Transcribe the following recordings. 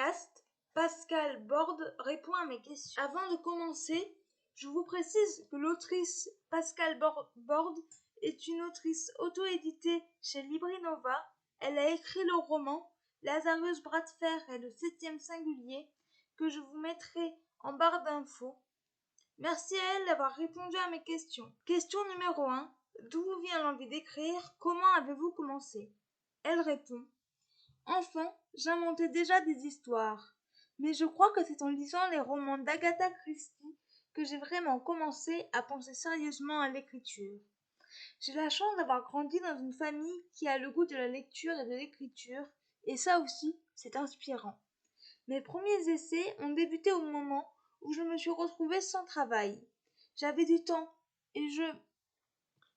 podcast, Pascal Borde répond à mes questions. Avant de commencer, je vous précise que l'autrice Pascal Borde est une autrice auto-éditée chez Librinova. Elle a écrit le roman Lazarus bras de fer et le 7e singulier que je vous mettrai en barre d'infos. Merci à elle d'avoir répondu à mes questions. Question numéro 1. D'où vous vient l'envie d'écrire? Comment avez-vous commencé? Elle répond. Enfant, j'inventais déjà des histoires. Mais je crois que c'est en lisant les romans d'Agatha Christie que j'ai vraiment commencé à penser sérieusement à l'écriture. J'ai la chance d'avoir grandi dans une famille qui a le goût de la lecture et de l'écriture, et ça aussi, c'est inspirant. Mes premiers essais ont débuté au moment où je me suis retrouvée sans travail. J'avais du temps et je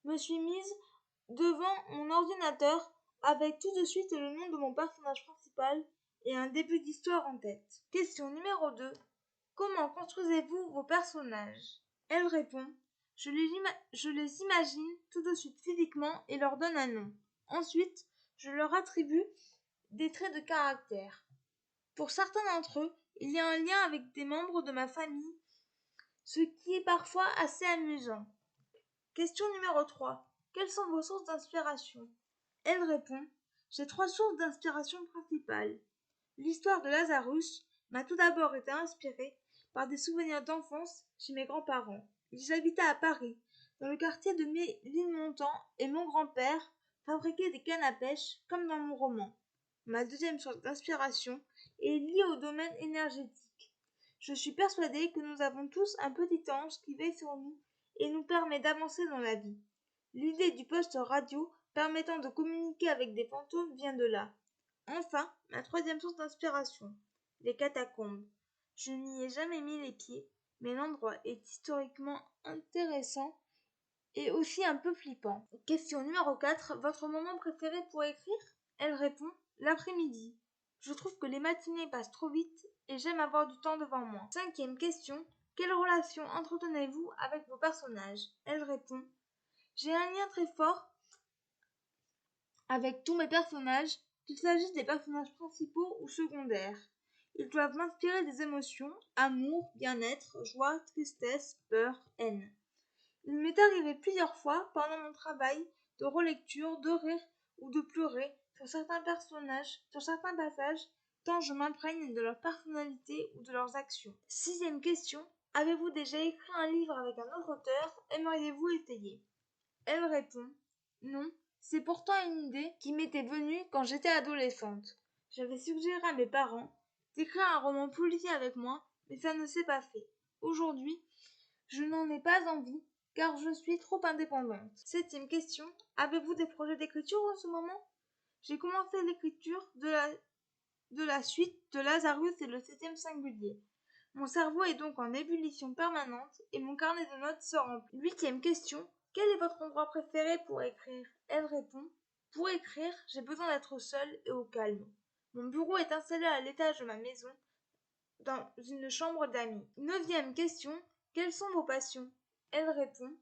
me suis mise devant mon ordinateur avec tout de suite le nom de mon personnage principal et un début d'histoire en tête. Question numéro 2. Comment construisez-vous vos personnages? Elle répond. Je les imagine tout de suite physiquement et leur donne un nom. Ensuite, je leur attribue des traits de caractère. Pour certains d'entre eux, il y a un lien avec des membres de ma famille, ce qui est parfois assez amusant. Question numéro 3. Quelles sont vos sources d'inspiration? Elle répond. J'ai 3 sources d'inspiration principales. L'histoire de Lazarus m'a tout d'abord été inspirée par des souvenirs d'enfance chez mes grands-parents. Ils habitaient à Paris, dans le quartier de Ménilmontant, et mon grand-père fabriquait des cannes à pêche comme dans mon roman. Ma deuxième source d'inspiration est liée au domaine énergétique. Je suis persuadée que nous avons tous un petit ange qui veille sur nous et nous permet d'avancer dans la vie. L'idée du poste radio permettant de communiquer avec des fantômes vient de là. Enfin, ma troisième source d'inspiration, les catacombes. Je n'y ai jamais mis les pieds, mais l'endroit est historiquement intéressant et aussi un peu flippant. Question numéro 4. Votre moment préféré pour écrire? Elle répond. L'après-midi. Je trouve que les matinées passent trop vite et j'aime avoir du temps devant moi. 5e question. Quelle relation entretenez-vous avec vos personnages? Elle répond. J'ai un lien très fort avec tous mes personnages, qu'il s'agisse des personnages principaux ou secondaires. Ils doivent m'inspirer des émotions, amour, bien-être, joie, tristesse, peur, haine. Il m'est arrivé plusieurs fois, pendant mon travail, de relecture, de rire ou de pleurer sur certains personnages, sur certains passages, tant je m'imprègne de leur personnalité ou de leurs actions. 6e question. Avez-vous déjà écrit un livre avec un autre auteur? Aimeriez-vous essayer? Elle répond. Non, c'est pourtant une idée qui m'était venue quand j'étais adolescente. J'avais suggéré à mes parents d'écrire un roman policier avec moi, mais ça ne s'est pas fait. Aujourd'hui, je n'en ai pas envie, car je suis trop indépendante. 7e question. Avez-vous des projets d'écriture en ce moment? J'ai commencé l'écriture de la suite de Lazarus et le 7e singulier. Mon cerveau est donc en ébullition permanente et mon carnet de notes se remplit. 8e question. Quel est votre endroit préféré pour écrire? Elle répond. Pour écrire, j'ai besoin d'être seule et au calme. Mon bureau est installé à l'étage de ma maison, dans une chambre d'amis. 9e question. Quelles sont vos passions? Elle répond.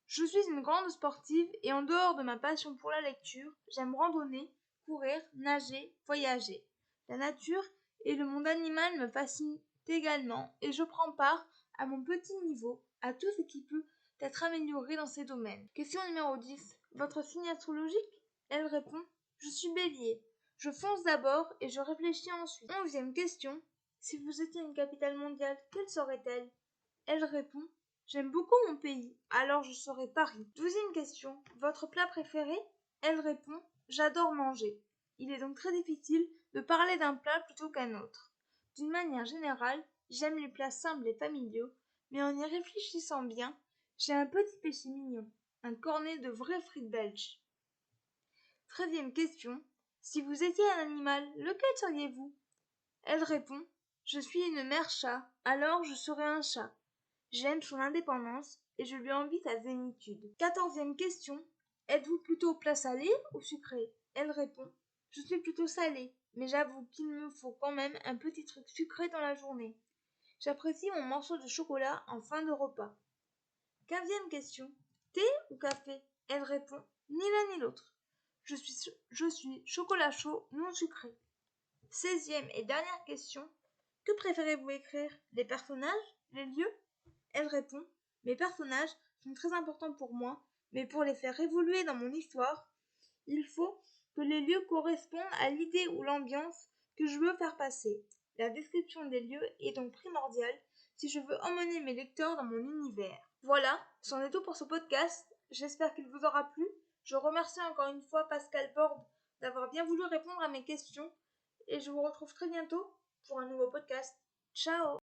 Je suis une grande sportive et en dehors de ma passion pour la lecture, j'aime randonner, courir, nager, voyager. La nature et le monde animal me fascinent également et je prends part, à mon petit niveau, à tout ce qui peut être amélioré dans ces domaines. Question numéro 10. Votre signe astrologique? Elle répond. Je suis bélier. Je fonce d'abord et je réfléchis ensuite. 11e question. Si vous étiez une capitale mondiale, quelle serait-elle? Elle répond. J'aime beaucoup mon pays, alors je serai Paris. 12e question. Votre plat préféré? Elle répond. J'adore manger. Il est donc très difficile de parler d'un plat plutôt qu'un autre. D'une manière générale, j'aime les plats simples et familiaux, mais en y réfléchissant bien, j'ai un petit péché mignon, un cornet de vrais frites belges. 13e question. Si vous étiez un animal, lequel seriez-vous? Elle répond. Je suis une mère chat, alors je serai un chat. J'aime son indépendance et je lui envie sa zénitude. 14e question. Êtes-vous plutôt plat salé ou sucré? Elle répond. Je suis plutôt salé, mais j'avoue qu'il me faut quand même un petit truc sucré dans la journée. J'apprécie mon morceau de chocolat en fin de repas. 15e question. Thé ou café? Elle répond. Ni l'un ni l'autre. Je suis chocolat chaud non sucré. 16e et dernière question. Que préférez-vous écrire, les personnages, les lieux? Elle répond: mes personnages sont très importants pour moi, mais pour les faire évoluer dans mon histoire, il faut que les lieux correspondent à l'idée ou l'ambiance que je veux faire passer. La description des lieux est donc primordiale si je veux emmener mes lecteurs dans mon univers. Voilà, c'en est tout pour ce podcast. J'espère qu'il vous aura plu. Je remercie encore une fois Pascal Borde d'avoir bien voulu répondre à mes questions et je vous retrouve très bientôt pour un nouveau podcast. Ciao!